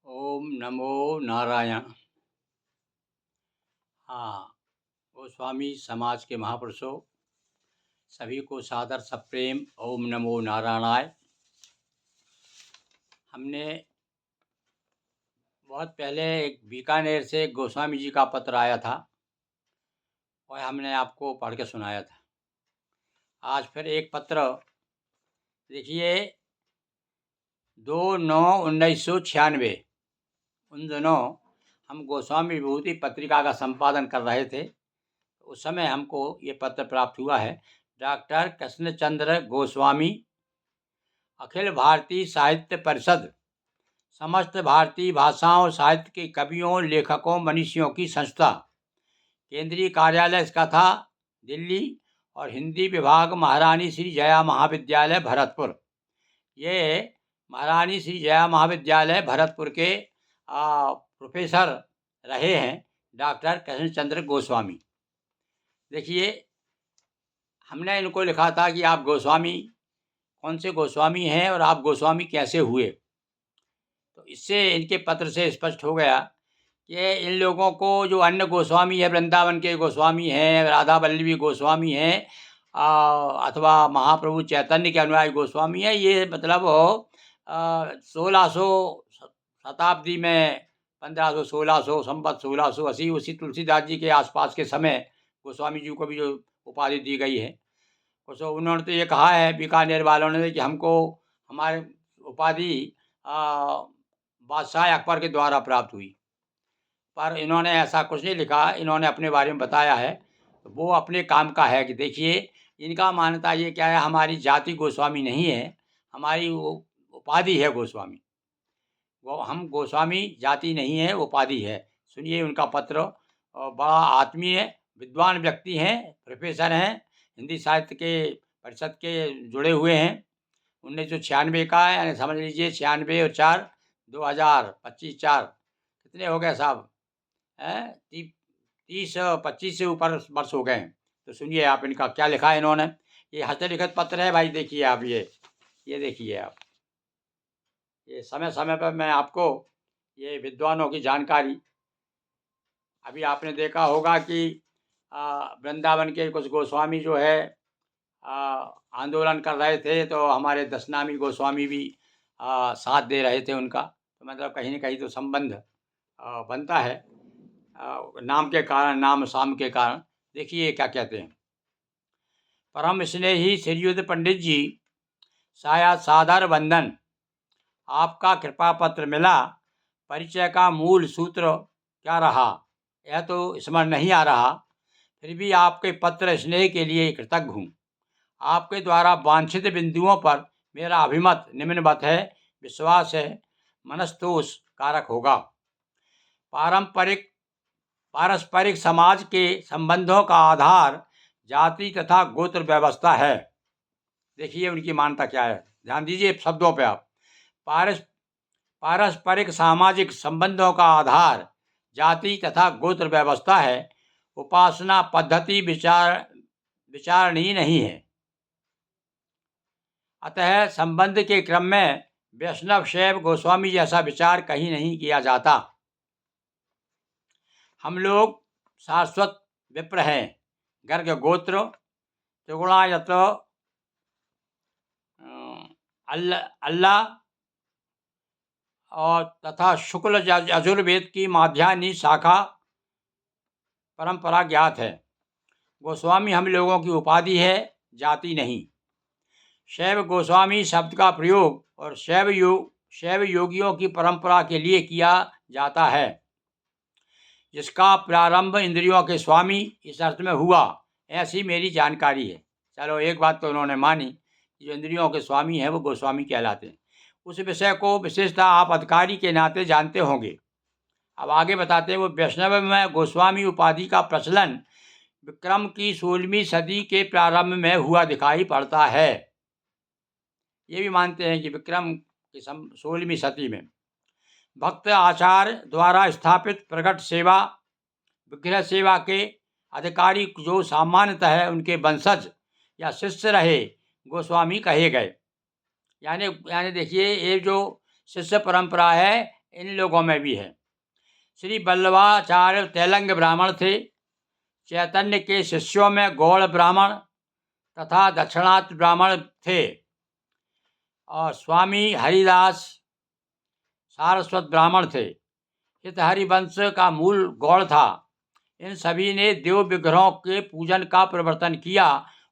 ओम नमो नारायण। हाँ, गोस्वामी समाज के महापुरुषों, सभी को सादर सप्रेम ओम नमो नारायणाय। हमने बहुत पहले एक बीकानेर से गोस्वामी जी का पत्र आया था और हमने आपको पढ़ के सुनाया था। आज फिर एक पत्र देखिए, 2/9/1996 उन दिनों हम गोस्वामी विभूति पत्रिका का संपादन कर रहे थे। उस समय हमको ये पत्र प्राप्त हुआ है। डॉक्टर कृष्णचंद्र गोस्वामी, अखिल भारतीय साहित्य परिषद, समस्त भारतीय भाषाओं साहित्य के कवियों, लेखकों, मनीषियों की संस्था। केंद्रीय कार्यालय इसका था दिल्ली और हिंदी विभाग महारानी श्री जया महाविद्यालय भरतपुर। ये महारानी श्री जया महाविद्यालय भरतपुर के प्रोफेसर रहे हैं डॉक्टर कृष्णचंद्र गोस्वामी। देखिए, हमने इनको लिखा था कि आप गोस्वामी कौन से गोस्वामी हैं और आप गोस्वामी कैसे हुए। तो इससे इनके पत्र से स्पष्ट हो गया कि इन लोगों को जो अन्य गोस्वामी है, वृंदावन के गोस्वामी हैं, राधा वल्लभी गोस्वामी हैं, अथवा महाप्रभु चैतन्य के अनुयायी गोस्वामी हैं, ये मतलब 1600 शताब्दी में 1500-1600 संवत 1680 उसी तुलसीदास जी के आसपास के समय गोस्वामी जी को भी जो उपाधि दी गई है। कुछ उन्होंने तो ये कहा है बीकानेर वालों ने कि हमको हमारे उपाधि बादशाह अकबर के द्वारा प्राप्त हुई, पर इन्होंने ऐसा कुछ नहीं लिखा। इन्होंने अपने बारे में बताया है, तो वो अपने काम का है कि देखिए, इनका मान्यता ये क्या है, हमारी जाति गोस्वामी नहीं है, हमारी वो उपाधि है गोस्वामी। वो हम गोस्वामी जाति नहीं है, उपाधि है। सुनिए उनका पत्र। बड़ा आत्मीय विद्वान व्यक्ति हैं, प्रोफेसर हैं, हिंदी साहित्य के परिषद के जुड़े हुए हैं। 1996 का है, यानी समझ लीजिए 96 और 4 2025 4 कितने हो गए साहब? 30-25 से ऊपर वर्ष हो गए हैं। तो सुनिए आप इनका क्या लिखा है इन्होंने। ये हस्तलिखित पत्र है भाई, देखिए आप ये देखिए आप। ये समय समय पर मैं आपको ये विद्वानों की जानकारी, अभी आपने देखा होगा कि वृंदावन के कुछ गोस्वामी जो है आंदोलन कर रहे थे, तो हमारे दशनामी गोस्वामी भी साथ दे रहे थे उनका। तो मतलब कहीं न कहीं तो संबंध बनता है नाम के कारण, नाम साम के कारण। देखिए क्या कहते हैं। परम स्नेही श्रीयुत पंडित जी, शायद सादर वंदन। आपका कृपा पत्र मिला, परिचय का मूल सूत्र क्या रहा यह तो स्मरण नहीं आ रहा, फिर भी आपके पत्र स्नेह के लिए कृतज्ञ हूँ। आपके द्वारा वांछित बिंदुओं पर मेरा अभिमत निम्नवत है, विश्वास है मनस्तोष कारक होगा। पारस्परिक समाज के संबंधों का आधार जाति तथा गोत्र व्यवस्था है। देखिए उनकी मान्यता क्या है, ध्यान दीजिए शब्दों पे आप। पारस्परिक सामाजिक संबंधों का आधार जाति तथा गोत्र व्यवस्था है। उपासना पद्धति विचारणीय नहीं है। अतः संबंध के क्रम में वैष्णव शैव गोस्वामी जैसा विचार कहीं नहीं किया जाता। हम लोग शाश्वत विप्र हैं। गर्ग गोत्र त्रिगुणायत अल्लाह और तथा शुक्ल यजुर्वेद की माध्यान्ही शाखा परंपरा ज्ञात है। गोस्वामी हम लोगों की उपाधि है, जाति नहीं। शैव गोस्वामी शब्द का प्रयोग और शैव योगियों की परंपरा के लिए किया जाता है, जिसका प्रारंभ इंद्रियों के स्वामी इस अर्थ में हुआ, ऐसी मेरी जानकारी है। चलो एक बात तो उन्होंने मानी, जो इंद्रियों के स्वामी हैं वो गोस्वामी कहलाते हैं। उस विषय को विशेषता आप अधिकारी के नाते जानते होंगे। अब आगे बताते हैं, वो वैष्णव में गोस्वामी उपाधि का प्रचलन विक्रम की 16वीं सदी के प्रारंभ में हुआ दिखाई पड़ता है। ये भी मानते हैं कि विक्रम की 16वीं सदी में भक्त आचार्य द्वारा स्थापित प्रकट सेवा विग्रह सेवा के अधिकारी जो सामान्यतः है उनके वंशज या शिष्य रहे, गोस्वामी कहे गए। यानी देखिए, ये जो शिष्य परंपरा है इन लोगों में भी है। श्री वल्लभाचार्य तेलंग ब्राह्मण थे। चैतन्य के शिष्यों में गौड़ ब्राह्मण तथा दक्षिणात्य ब्राह्मण थे और स्वामी हरिदास सारस्वत ब्राह्मण थे। हित हरिवंश का मूल गौड़ था। इन सभी ने देव विग्रहों के पूजन का प्रवर्तन किया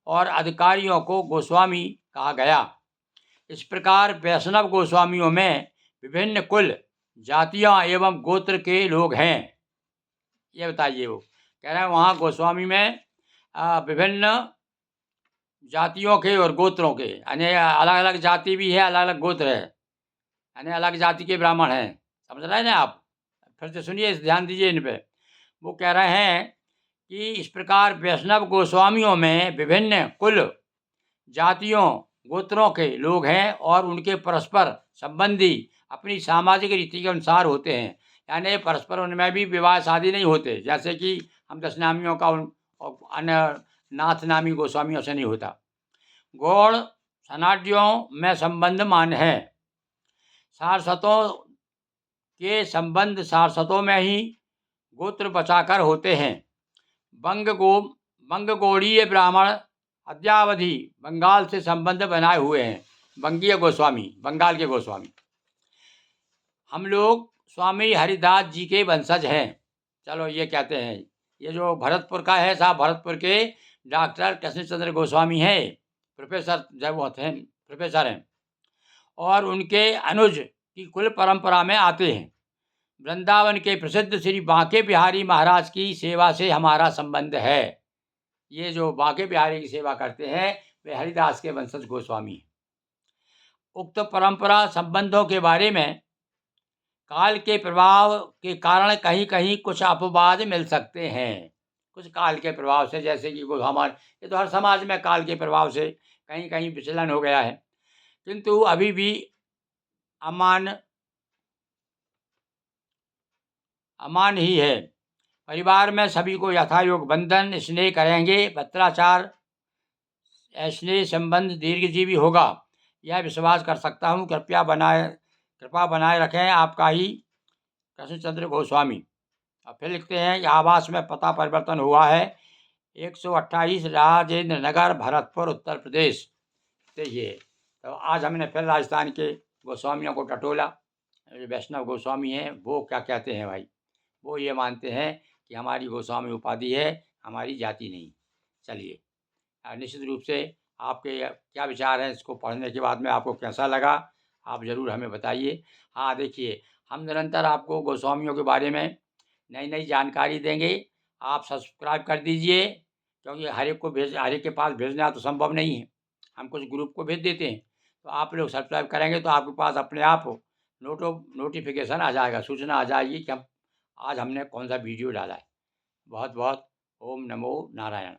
और अधिकारियों को गोस्वामी कहा गया। इस प्रकार वैष्णव गोस्वामियों में विभिन्न कुल, जातियां एवं गोत्र के लोग हैं। ये बताइए, वो कह रहे हैं वहाँ गोस्वामी में विभिन्न जातियों के और गोत्रों के, यानी अलग अलग जाति भी है, अलग अलग गोत्र है, यानी अलग जाति के ब्राह्मण हैं। समझ रहे हैं ना आप? फिर से सुनिए, ध्यान दीजिए इन पे। वो कह रहे हैं कि इस प्रकार वैष्णव गोस्वामियों में विभिन्न कुल, जातियों, गोत्रों के लोग हैं और उनके परस्पर संबंधी अपनी सामाजिक रीति के अनुसार होते हैं। यानी परस्पर उनमें भी विवाह शादी नहीं होते, जैसे कि हम दशनामियों का और अन्य नाथ नामी गोस्वामियों से नहीं होता। गौड़ सनाड्यों में संबंध मान है। सारस्वतों के संबंध सारस्वतों में ही गोत्र बचाकर होते हैं। बंगगोड़ीय ब्राह्मण अद्यावधि बंगाल से संबंध बनाए हुए हैं। बंगीय गोस्वामी, बंगाल के गोस्वामी। हम लोग स्वामी हरिदास जी के वंशज हैं। चलो ये कहते हैं, ये जो भरतपुर का है साहब, भरतपुर के डॉक्टर कृष्णचंद्र गोस्वामी हैं, प्रोफेसर जब वो थे, प्रोफेसर हैं, और उनके अनुज की कुल परंपरा में आते हैं। वृंदावन के प्रसिद्ध श्री बांके बिहारी महाराज की सेवा से हमारा संबंध है। ये जो बांके बिहारी की सेवा करते हैं वे हरिदास के वंशज गोस्वामी हैं। उक्त परंपरा संबंधों के बारे में काल के प्रभाव के कारण कहीं कहीं कुछ अपवाद मिल सकते हैं। कुछ काल के प्रभाव से, जैसे कि हमारे ये तो हर समाज में काल के प्रभाव से कहीं कहीं विचलन हो गया है, किंतु अभी भी अमान ही है। परिवार में सभी को यथायोग बंधन स्नेह करेंगे। पत्राचार स्नेह संबंध दीर्घजीवी होगा, यह विश्वास कर सकता हूँ। कृपा बनाए रखें आपका ही कृष्णचंद्र गोस्वामी। अब फिर लिखते हैं कि आवास में पता परिवर्तन हुआ है। 128 राजेंद्र नगर, भरतपुर, उत्तर प्रदेश से ये। तो आज हमने फिर राजस्थान के गोस्वामियों को टटोला। वैष्णव गोस्वामी हैं, वो क्या कहते हैं भाई? वो ये मानते हैं कि हमारी गोस्वामी उपाधि है, हमारी जाति नहीं। चलिए, निश्चित रूप से आपके क्या विचार हैं, इसको पढ़ने के बाद में आपको कैसा लगा आप ज़रूर हमें बताइए। हाँ देखिए, हम निरंतर आपको गोस्वामियों के बारे में नई नई जानकारी देंगे। आप सब्सक्राइब कर दीजिए, क्योंकि हर एक के पास भेजना तो संभव नहीं है। हम कुछ ग्रुप को भेज देते हैं, तो आप लोग सब्सक्राइब करेंगे तो आपके पास अपने आप नोटिफिकेशन आ जाएगा, सूचना आ जाएगी कि आज हमने कौन सा वीडियो डाला है। बहुत बहुत ओम नमो नारायण।